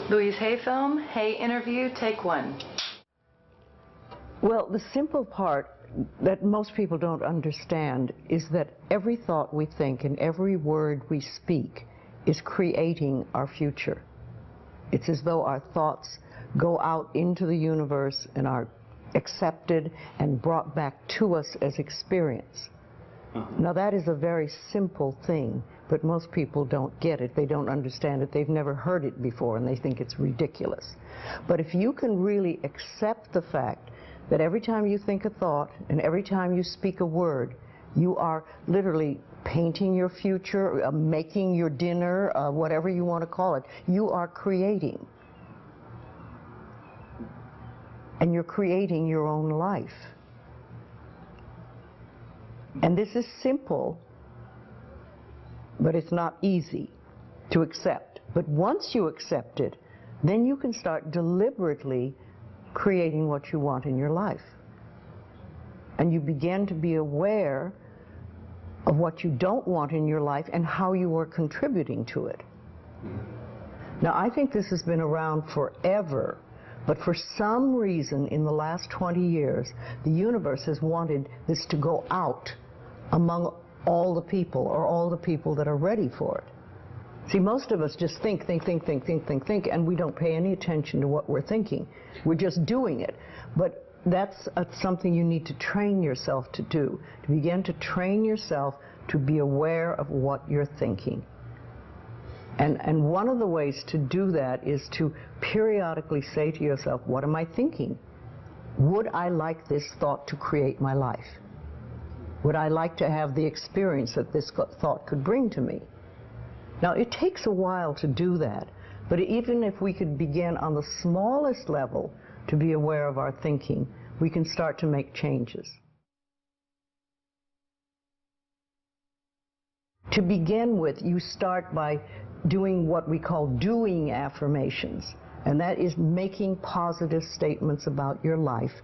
Louise, hey film, hey interview, take one. Well, the simple part that most people don't understand is that every thought we think and every word we speak is creating our future. It's as though our thoughts go out into the universe and are accepted and brought back to us as experience. Now that is a very simple thing, but most people don't get it. They don't understand it. They've never heard it before and they think it's ridiculous. But if you can really accept the fact that every time you think a thought and every time you speak a word, you are literally painting your future, making your dinner, whatever you want to call it, you are creating. And you're creating your own life. And this is simple, but it's not easy to accept. But once you accept it, then you can start deliberately creating what you want in your life. And you begin to be aware of what you don't want in your life and how you are contributing to it. Now, I think this has been around forever, but for some reason in the last 20 years, the universe has wanted this to go out among all the people, or all the people that are ready for it. See, most of us just think, and we don't pay any attention to what we're thinking. We're just doing it. But that's something you need to train yourself to do, to begin to train yourself to be aware of what you're thinking. And one of the ways to do that is to periodically say to yourself, what am I thinking? Would I like this thought to create my life? Would I like to have the experience that this thought could bring to me? Now, it takes a while to do that, but even if we could begin on the smallest level to be aware of our thinking, we can start to make changes. To begin with, you start by doing what we call doing affirmations, and that is making positive statements about your life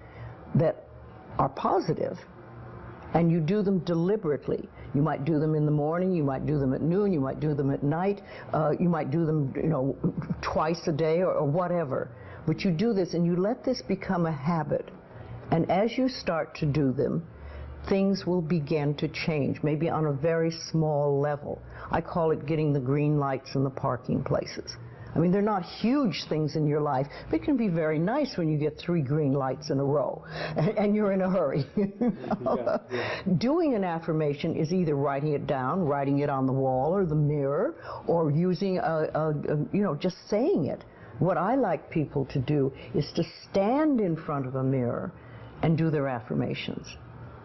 that are positive. And you do them deliberately. You might do them in the morning, you might do them at noon, you might do them at night, you might do them, twice a day or whatever. But you do this and you let this become a habit. And as you start to do them, things will begin to change, maybe on a very small level. I call it getting the green lights in the parking places. I mean, they're not huge things in your life, but it can be very nice when you get 3 green lights in a row and you're in a hurry. Doing an affirmation is either writing it down, writing it on the wall or the mirror, or using just saying it. What I like people to do is to stand in front of a mirror and do their affirmations.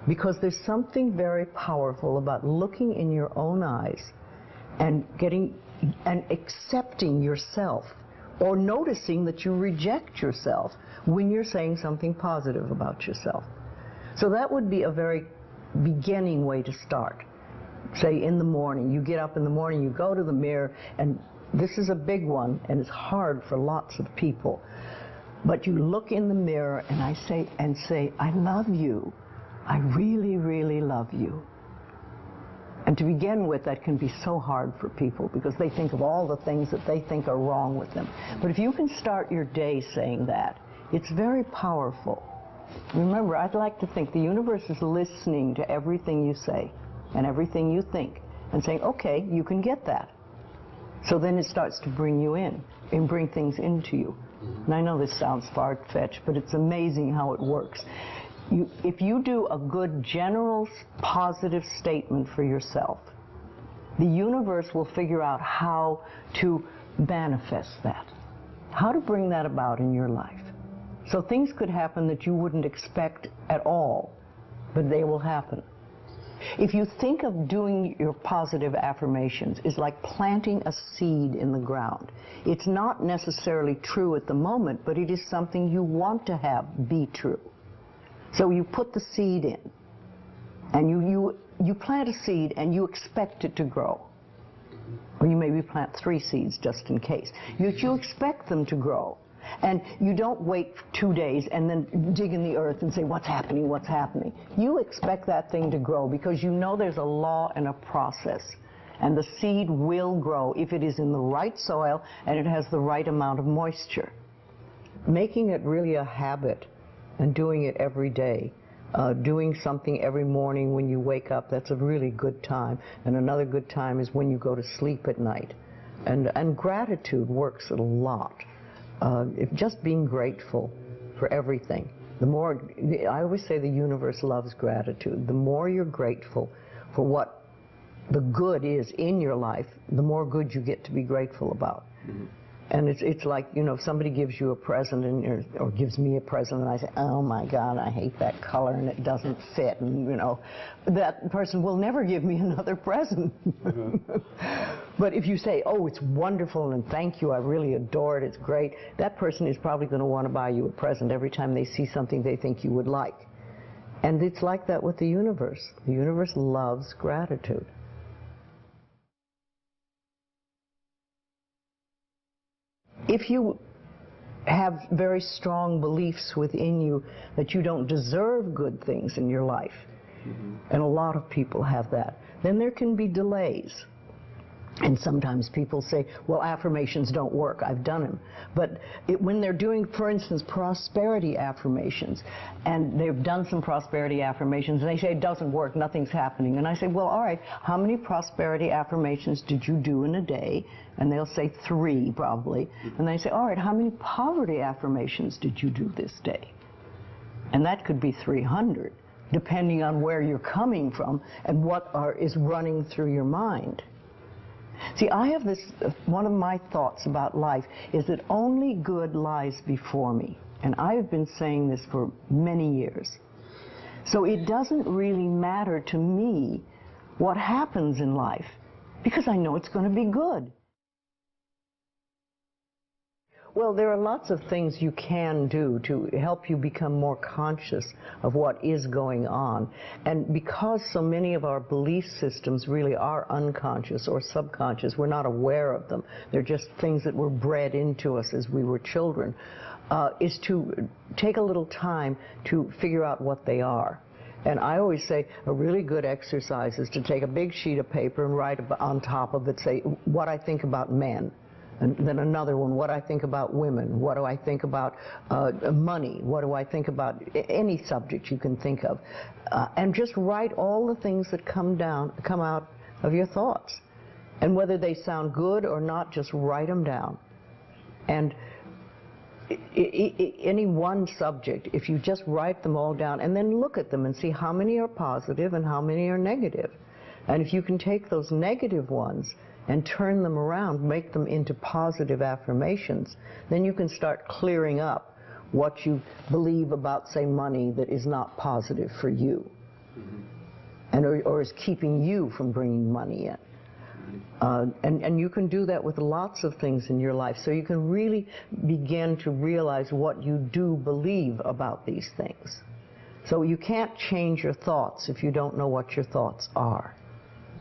Because there's something very powerful about looking in your own eyes and accepting yourself, or noticing that you reject yourself when you're saying something positive about yourself. So that would be a very beginning way to start. Say in the morning, you get up in the morning, you go to the mirror, and this is a big one, and it's hard for lots of people. But you look in the mirror and say, I love you. I really, really love you. And to begin with, that can be so hard for people because they think of all the things that they think are wrong with them. But if you can start your day saying that, it's very powerful. Remember, I'd like to think the universe is listening to everything you say and everything you think and saying, okay, you can get that. So then it starts to bring you in and bring things into you. And I know this sounds far-fetched, but it's amazing how it works. If you do a good general positive statement for yourself, the universe will figure out how to manifest that, how to bring that about in your life. So things could happen that you wouldn't expect at all, but they will happen. If you think of doing your positive affirmations is like planting a seed in the ground. It's not necessarily true at the moment, but it is something you want to have be true. So you put the seed in, and you plant a seed and you expect it to grow. Or you maybe plant 3 seeds just in case. You expect them to grow. And you don't wait 2 days and then dig in the earth and say, what's happening, what's happening? You expect that thing to grow because you know there's a law and a process. And the seed will grow if it is in the right soil and it has the right amount of moisture. Making it really a habit and doing it every day. Doing something every morning when you wake up, that's a really good time. And another good time is when you go to sleep at night. And gratitude works a lot. Just being grateful for everything. The more, I always say the universe loves gratitude. The more you're grateful for what the good is in your life, the more good you get to be grateful about. Mm-hmm. And it's like, you know, if somebody gives you a present or gives me a present and I say, oh my God, I hate that color and it doesn't fit, and you know, that person will never give me another present. Mm-hmm. But if you say, oh, it's wonderful and thank you, I really adore it, it's great, that person is probably going to want to buy you a present every time they see something they think you would like. And it's like that with the universe. The universe loves gratitude. If you have very strong beliefs within you that you don't deserve good things in your life, mm-hmm. and a lot of people have that, then there can be delays. And sometimes people say, well, affirmations don't work. I've done them. But when they're doing, for instance, prosperity affirmations, and they've done some prosperity affirmations, and they say it doesn't work, nothing's happening. And I say, well, all right, how many prosperity affirmations did you do in a day? And they'll say 3, probably. And they say, all right, how many poverty affirmations did you do this day? And that could be 300, depending on where you're coming from and what is running through your mind. See, I have this, one of my thoughts about life is that only good lies before me. And I've been saying this for many years. So it doesn't really matter to me what happens in life, because I know it's going to be good. Well, there are lots of things you can do to help you become more conscious of what is going on. And because so many of our belief systems really are unconscious or subconscious, we're not aware of them. They're just things that were bred into us as we were children, is to take a little time to figure out what they are. And I always say a really good exercise is to take a big sheet of paper and write on top of it, say, what I think about men. And then another one, what I think about women, what do I think about money, what do I think about any subject you can think of. And just write all the things that come out of your thoughts. And whether they sound good or not, just write them down. And any one subject, if you just write them all down and then look at them and see how many are positive and how many are negative. And if you can take those negative ones and turn them around, make them into positive affirmations, then you can start clearing up what you believe about, say, money that is not positive for you, mm-hmm. and or is keeping you from bringing money in. And you can do that with lots of things in your life, so you can really begin to realize what you do believe about these things. So you can't change your thoughts if you don't know what your thoughts are.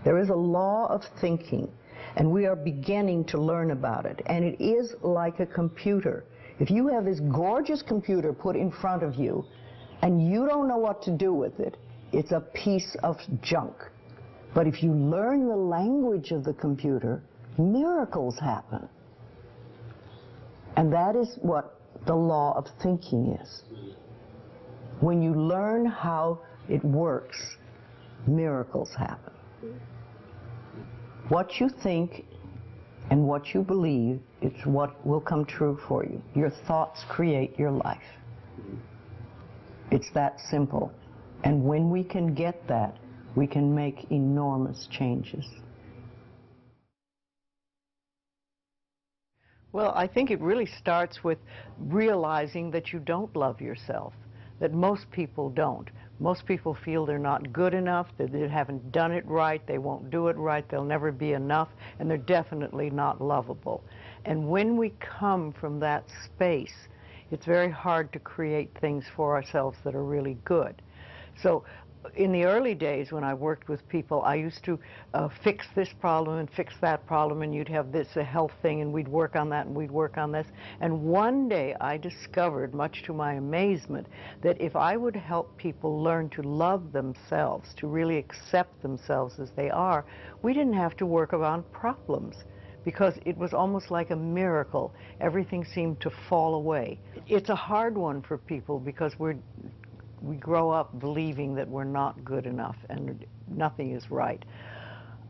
There is a law of thinking, and we are beginning to learn about it. And it is like a computer. If you have this gorgeous computer put in front of you, and you don't know what to do with it, it's a piece of junk. But if you learn the language of the computer, miracles happen. And that is what the law of thinking is. When you learn how it works, miracles happen. What you think and what you believe, it's what will come true for you. Your thoughts create your life. It's that simple. And when we can get that, we can make enormous changes. Well, I think it really starts with realizing that you don't love yourself, that most people don't. Most people feel they're not good enough, that they haven't done it right, they won't do it right, they'll never be enough, and they're definitely not lovable. And when we come from that space, it's very hard to create things for ourselves that are really good. So in the early days when I worked with people, I used to fix this problem and fix that problem, and you'd have this, a health thing, and we'd work on that, and we'd work on this. And one day I discovered, much to my amazement, that if I would help people learn to love themselves, to really accept themselves as they are, we didn't have to work around problems, because it was almost like a miracle. Everything seemed to fall away. It's a hard one for people because we grow up believing that we're not good enough and nothing is right.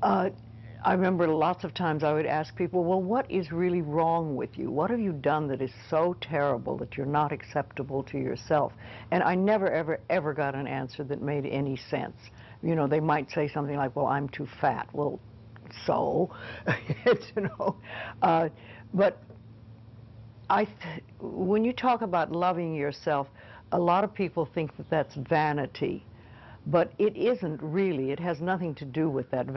I remember lots of times I would ask people, well, what is really wrong with you? What have you done that is so terrible that you're not acceptable to yourself? And I never, ever, ever got an answer that made any sense. You know, they might say something like, well, I'm too fat. Well, so, you know, but when you talk about loving yourself, a lot of people think that that's vanity, but it isn't really. It has nothing to do with that.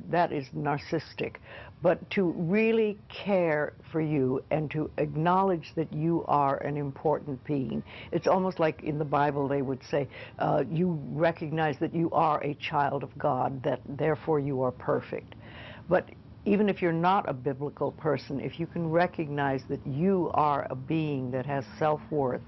That is narcissistic. But to really care for you and to acknowledge that you are an important being. It's almost like in the Bible they would say, you recognize that you are a child of God, that therefore you are perfect. But even if you're not a biblical person, if you can recognize that you are a being that has self-worth,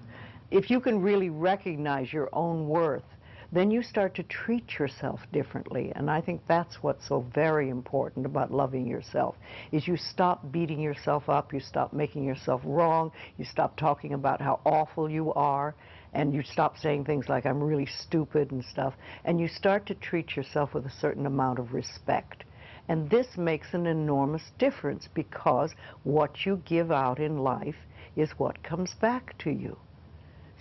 if you can really recognize your own worth, then you start to treat yourself differently. And I think that's what's so very important about loving yourself, is you stop beating yourself up, you stop making yourself wrong, you stop talking about how awful you are, and you stop saying things like, I'm really stupid and stuff, and you start to treat yourself with a certain amount of respect. And this makes an enormous difference, because what you give out in life is what comes back to you.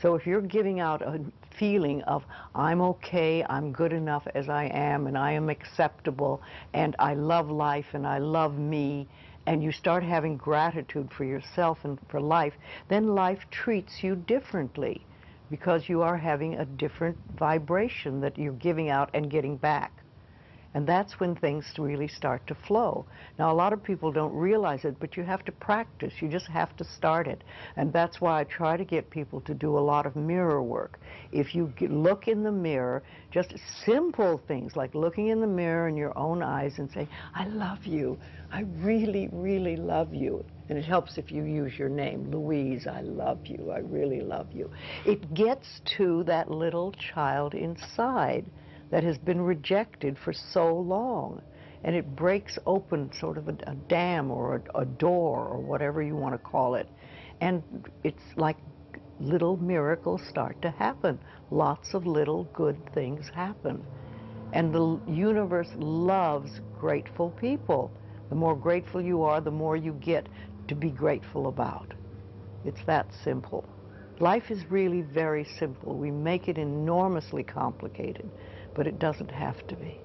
So if you're giving out a feeling of, I'm okay, I'm good enough as I am, and I am acceptable, and I love life, and I love me, and you start having gratitude for yourself and for life, then life treats you differently, because you are having a different vibration that you're giving out and getting back. And that's when things really start to flow. Now, a lot of people don't realize it, but you have to practice. You just have to start it. And that's why I try to get people to do a lot of mirror work. If you look in the mirror, just simple things like looking in the mirror in your own eyes and say, I love you. I really, really love you. And it helps if you use your name, Louise, I love you. I really love you. It gets to that little child inside that has been rejected for so long, and it breaks open sort of a dam or a door or whatever you want to call it, and it's like little miracles start to happen. Lots of little good things happen, and the universe loves grateful people. The more grateful you are, the more you get to be grateful about. It's that simple. Life is really very simple. We make it enormously complicated, but it doesn't have to be.